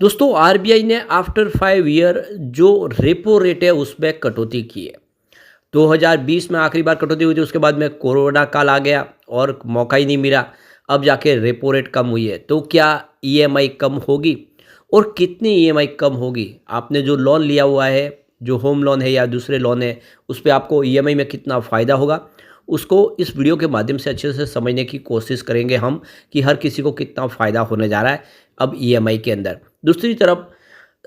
दोस्तों आरबीआई ने after 5 year जो रेपो रेट है उसमें कटौती की है। 2020 में आखिरी बार कटौती हुई थी, उसके बाद में कोरोना काल आ गया और मौका ही नहीं मिला। अब जाके रेपो रेट कम हुई है, तो क्या ईएमआई कम होगी और कितनी ईएमआई कम होगी? आपने जो लोन लिया हुआ है, जो होम लोन है या दूसरे लोन है, उस पे आपको ईएमआई में कितना फ़ायदा होगा, उसको इस वीडियो के माध्यम से अच्छे से समझने की कोशिश करेंगे हम कि हर किसी को कितना फ़ायदा होने जा रहा है अब ईएमआई के अंदर। दूसरी तरफ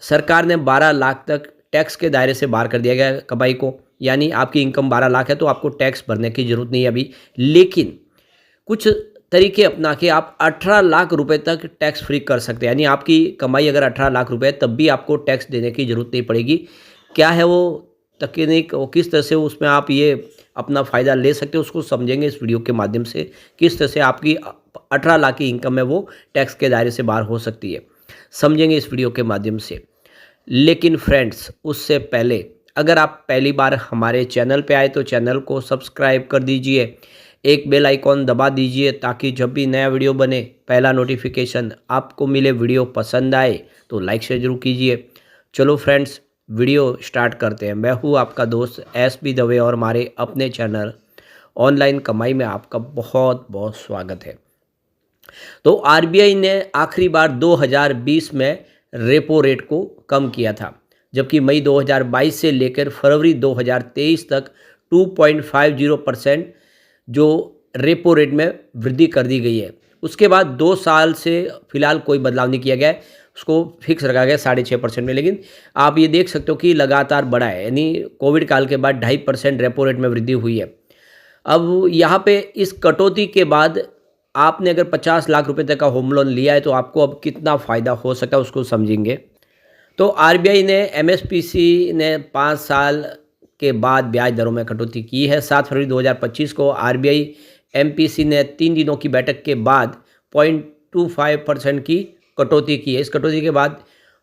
सरकार ने 12 लाख तक टैक्स के दायरे से बाहर कर दिया गया है कमाई को, यानी आपकी इनकम 12 लाख है तो आपको टैक्स भरने की ज़रूरत नहीं है अभी। लेकिन कुछ तरीके अपना के आप 18 लाख रुपए तक टैक्स फ्री कर सकते हैं, यानी आपकी कमाई अगर 18 लाख रुपए है तब भी आपको टैक्स देने की ज़रूरत नहीं पड़ेगी। क्या है वो तकनीक, वो किस तरह से उसमें आप ये अपना फ़ायदा ले सकते हो, उसको समझेंगे इस वीडियो के माध्यम से। किस तरह से आपकी 18 लाख की इनकम है वो टैक्स के दायरे से बाहर हो सकती है, समझेंगे इस वीडियो के माध्यम से। लेकिन फ्रेंड्स, उससे पहले अगर आप पहली बार हमारे चैनल पे आए तो चैनल को सब्सक्राइब कर दीजिए, एक बेल आइकॉन दबा दीजिए ताकि जब भी नया वीडियो बने पहला नोटिफिकेशन आपको मिले। वीडियो पसंद आए तो लाइक शेयर जरूर कीजिए। चलो फ्रेंड्स, वीडियो स्टार्ट करते हैं। मैं हूँ आपका दोस्त एस बी दवे और हमारे अपने चैनल ऑनलाइन कमाई में आपका बहुत बहुत स्वागत है। तो आरबीआई ने आखिरी बार 2020 में रेपो रेट को कम किया था, जबकि मई 2022 से लेकर फरवरी 2023 तक 2.50% जो रेपो रेट में वृद्धि कर दी गई है। उसके बाद 2 साल से फिलहाल कोई बदलाव नहीं किया गया है, उसको फिक्स रखा गया 6.5% में। लेकिन आप ये देख सकते हो कि लगातार बढ़ा है, यानी कोविड काल के बाद 2.5% रेपो रेट में वृद्धि हुई है। अब यहाँ पे इस कटौती के बाद आपने अगर 50 लाख रुपए तक का होम लोन लिया है तो आपको अब कितना फ़ायदा हो सकता है उसको समझेंगे। तो आरबीआई ने एमएसपीसी ने 5 साल के बाद ब्याज दरों में कटौती की है। 7 फरवरी 2025 को आरबीआई एमपीसी ने 3 दिनों की बैठक के बाद 0.25% की कटौती की है। इस कटौती के बाद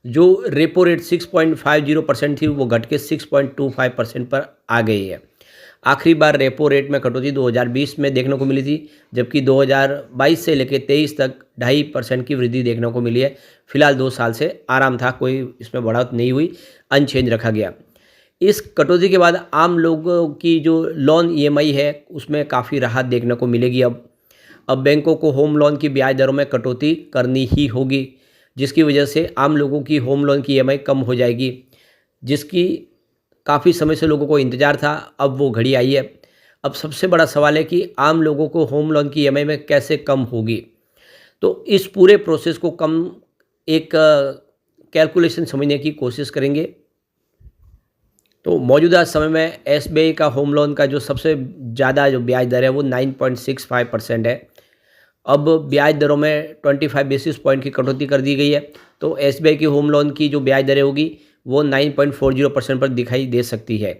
जो रेपो रेट 6.50% थी वो घट के 6.25% पर आ गई है। आखिरी बार रेपो रेट में कटौती 2020 में देखने को मिली थी, जबकि 2022 से लेकर 23 तक 2.5% की वृद्धि देखने को मिली है। फिलहाल 2 साल से आराम था, कोई इसमें बढ़ोतरी नहीं हुई, अनचेंज रखा गया। इस कटौती के बाद आम लोगों की जो लोन ईएमआई है उसमें काफ़ी राहत देखने को मिलेगी। अब बैंकों को होम लोन की ब्याज दरों में कटौती करनी ही होगी, जिसकी वजह से आम लोगों की होम लोन की ईएमआई कम हो जाएगी, जिसकी काफ़ी समय से लोगों को इंतज़ार था। अब वो घड़ी आई है। अब सबसे बड़ा सवाल है कि आम लोगों को होम लोन की ईएमआई में कैसे कम होगी। तो इस पूरे प्रोसेस को कम एक कैलकुलेशन समझने की कोशिश करेंगे। तो मौजूदा समय में एसबीआई का होम लोन का जो सबसे ज़्यादा जो ब्याज दर है वो 9.65% है। अब ब्याज दरों में 25 बेसिस पॉइंट की कटौती कर दी गई है, तो एसबीआई की होम लोन की जो ब्याज दरें होगी वो 9.40% पर दिखाई दे सकती है।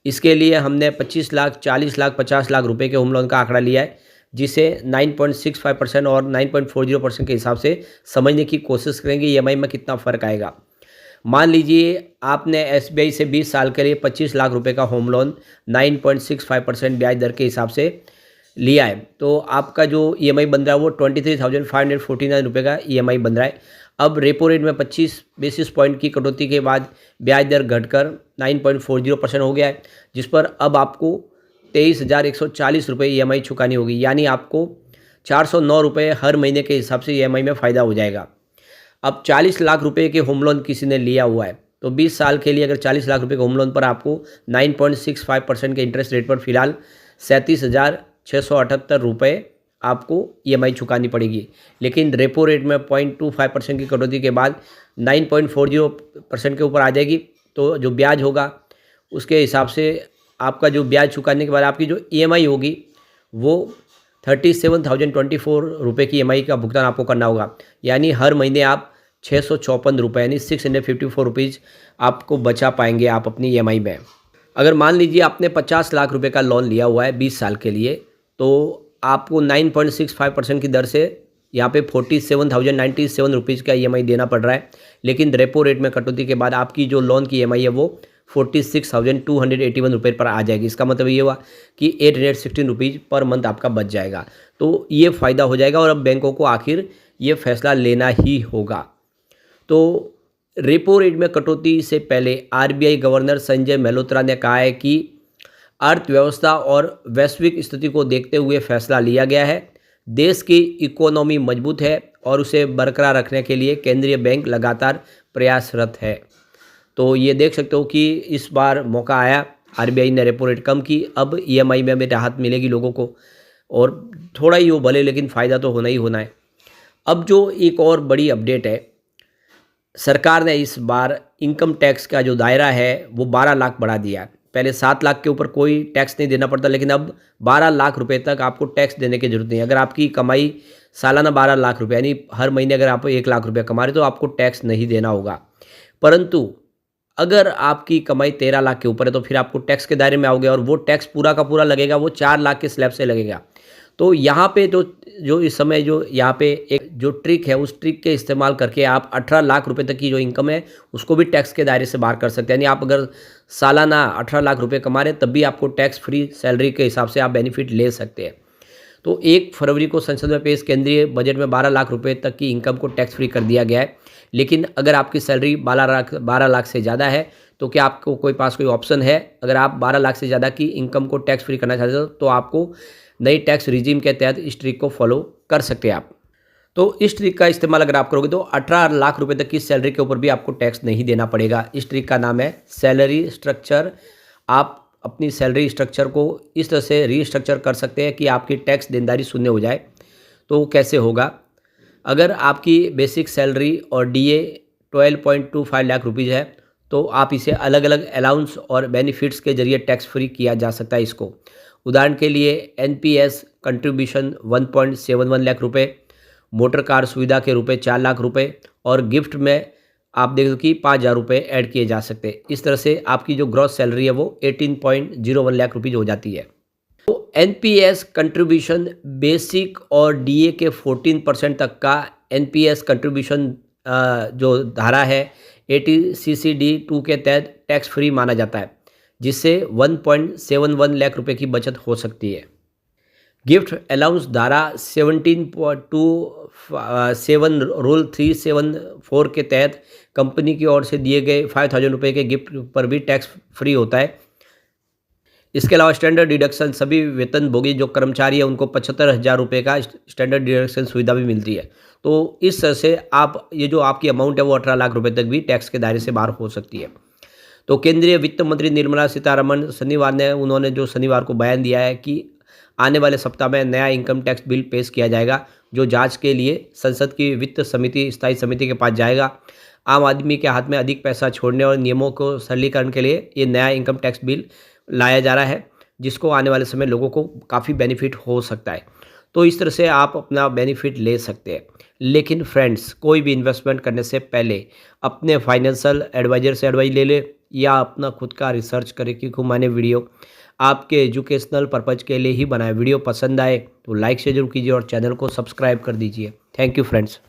इसके लिए हमने 25 लाख, 40 लाख, 50 लाख रुपए के होम लोन का आंकड़ा लिया है, जिसे 9.65% और 9.40% के हिसाब से समझने की कोशिश करेंगे ईएमआई में कितना फ़र्क आएगा। मान लीजिए आपने एसबीआई से 20 साल के लिए 25 लाख रुपए का होम लोन 9.65% ब्याज दर के हिसाब से लिया है, तो आपका जो ईएमआई बन रहा है वो 23,549 रुपये का ईएमआई बन रहा है। अब रेपो रेट में 25 बेसिस पॉइंट की कटौती के बाद ब्याज दर घटकर 9.40% हो गया है, जिस पर अब आपको 23,140 रुपये ईएमआई चुकानी होगी, यानी आपको 409 रुपये हर महीने के हिसाब से ईएमआई में फ़ायदा हो जाएगा। अब 40 लाख रुपए के होम लोन किसी ने लिया हुआ है तो 20 साल के लिए अगर 40 लाख रुपए के होम लोन पर आपको 9.65% के इंटरेस्ट रेट पर फिलहाल 37,678 रुपये आपको ईएमआई चुकानी पड़ेगी। लेकिन रेपो रेट में 0.25% की कटौती के बाद 9.40% के ऊपर आ जाएगी, तो जो ब्याज होगा उसके हिसाब से आपका जो ब्याज चुकाने के बाद आपकी जो ईएमआई होगी वो 37,024 रुपये की ईएमआई का भुगतान आपको करना होगा, यानी हर महीने आप 654 रुपये यानी 654 रुपीज़ आपको बचा पाएंगे आप अपनी ईएमआई में। अगर मान लीजिए आपने 50 लाख रुपए का लोन लिया हुआ है 20 साल के लिए, तो आपको 9.65% की दर से यहाँ पे 47,097 रुपीज़ का ईएमआई देना पड़ रहा है। लेकिन रेपो रेट में कटौती के बाद आपकी जो लोन की ईएमआई है वो 46,281 रुपये पर आ जाएगी। इसका मतलब ये हुआ कि 816 रुपीज़ पर मंथ आपका बच जाएगा। तो ये फ़ायदा हो जाएगा और अब बैंकों को आखिर ये फैसला लेना ही होगा। तो रेपो रेट में कटौती से पहले आरबीआई गवर्नर संजय मल्होत्रा ने कहा है कि अर्थव्यवस्था और वैश्विक स्थिति को देखते हुए फैसला लिया गया है। देश की इकोनॉमी मजबूत है और उसे बरकरार रखने के लिए केंद्रीय बैंक लगातार प्रयासरत है। तो ये देख सकते हो कि इस बार मौका आया, आरबीआई ने रेपो रेट कम की, अब ईएमआई में भी राहत मिलेगी लोगों को, और थोड़ा ही हो भले लेकिन फ़ायदा तो होना ही होना है। अब जो एक और बड़ी अपडेट है, सरकार ने इस बार इनकम टैक्स का जो दायरा है वो 12 लाख बढ़ा दिया है। पहले 7 लाख के ऊपर कोई टैक्स नहीं देना पड़ता, लेकिन अब 12 लाख रुपए तक आपको टैक्स देने की जरूरत नहीं है। अगर आपकी कमाई सालाना 12 लाख रुपए यानी हर महीने अगर आप 1 लाख रुपए कमा रहे तो आपको टैक्स नहीं देना होगा। परंतु अगर आपकी कमाई 13 लाख के ऊपर है तो फिर आपको टैक्स के दायरे में आओगे, और वो टैक्स पूरा का पूरा लगेगा, वो 4 लाख के स्लैब से लगेगा। तो यहाँ पे जो इस समय जो यहाँ पे एक जो ट्रिक है, उस ट्रिक के इस्तेमाल करके आप 18 लाख रुपए तक की जो इनकम है उसको भी टैक्स के दायरे से बाहर कर सकते हैं। यानी आप अगर सालाना 18 लाख रुपए कमा रहे हैं तब भी आपको टैक्स फ्री सैलरी के हिसाब से आप बेनिफिट ले सकते हैं। तो 1 फरवरी को संसद में पेश केंद्रीय बजट में 12 लाख रुपए तक की इनकम को टैक्स फ्री कर दिया गया है। लेकिन अगर आपकी सैलरी 12 लाख से ज़्यादा है तो क्या आपको पास कोई ऑप्शन है? अगर आप 12 लाख से ज़्यादा की इनकम को टैक्स फ्री करना चाहते हो तो आपको नई टैक्स रिजीम के तहत इस ट्रिक को फॉलो कर सकते हैं आप। तो इस ट्रिक का इस्तेमाल अगर आप करोगे तो 18 लाख रुपए तक की सैलरी के ऊपर भी आपको टैक्स नहीं देना पड़ेगा। इस ट्रिक का नाम है सैलरी स्ट्रक्चर। आप अपनी सैलरी स्ट्रक्चर को इस तरह से रीस्ट्रक्चर कर सकते हैं कि आपकी टैक्स देनदारी शून्य हो जाए। तो कैसे होगा? अगर आपकी बेसिक सैलरी और डीए 12.25 लाख रुपीज़ है तो आप इसे अलग अलग अलाउंस और बेनिफिट्स के जरिए टैक्स फ्री किया जा सकता है इसको। उदाहरण के लिए एनपीएस कंट्रीब्यूशन 1.71 लाख रुपए, मोटर कार सुविधा के रुपए 4 लाख रुपए, और गिफ्ट में आप देख दो कि 5,000 रुपये ऐड किए जा सकते हैं। इस तरह से आपकी जो ग्रॉस सैलरी है वो 18.01 लाख रुपीज़ हो जाती है। तो एनपीएस कंट्रीब्यूशन बेसिक और डीए के 14% तक का एनपीएस कंट्रीब्यूशन जो धारा है 80CCD2 के तहत टैक्स फ्री माना जाता है, जिससे 1.71 लाख रुपए की बचत हो सकती है। गिफ्ट अलाउंस धारा 17.27 रूल 374 के तहत कंपनी की ओर से दिए गए 5,000 रुपये के गिफ्ट पर भी टैक्स फ्री होता है। इसके अलावा स्टैंडर्ड डिडक्शन, सभी वेतनभोगी जो कर्मचारी है उनको 75,000 रुपये का स्टैंडर्ड डिडक्शन सुविधा भी मिलती है। तो इस तरह से आप ये जो आपकी अमाउंट है वो 18 लाख रुपये तक भी टैक्स के दायरे से बाहर हो सकती है। तो केंद्रीय वित्त मंत्री निर्मला सीतारमण उन्होंने जो शनिवार को बयान दिया है कि आने वाले सप्ताह में नया इनकम टैक्स बिल पेश किया जाएगा, जो जांच के लिए संसद की वित्त समिति स्थायी समिति के पास जाएगा। आम आदमी के हाथ में अधिक पैसा छोड़ने और नियमों को सरलीकरण के लिए ये नया इनकम टैक्स बिल लाया जा रहा है, जिसको आने वाले समय लोगों को काफ़ी बेनिफिट हो सकता है। तो इस तरह से आप अपना बेनिफिट ले सकते हैं। लेकिन फ्रेंड्स, कोई भी इन्वेस्टमेंट करने से पहले अपने फाइनेंशियल एडवाइज़र से एडवाइस ले ले या अपना खुद का रिसर्च करें, क्योंकि मैंने वीडियो आपके एजुकेशनल पर्पज़ के लिए ही बनाया। वीडियो पसंद आए तो लाइक से जरूर कीजिए और चैनल को सब्सक्राइब कर दीजिए। Thank you friends.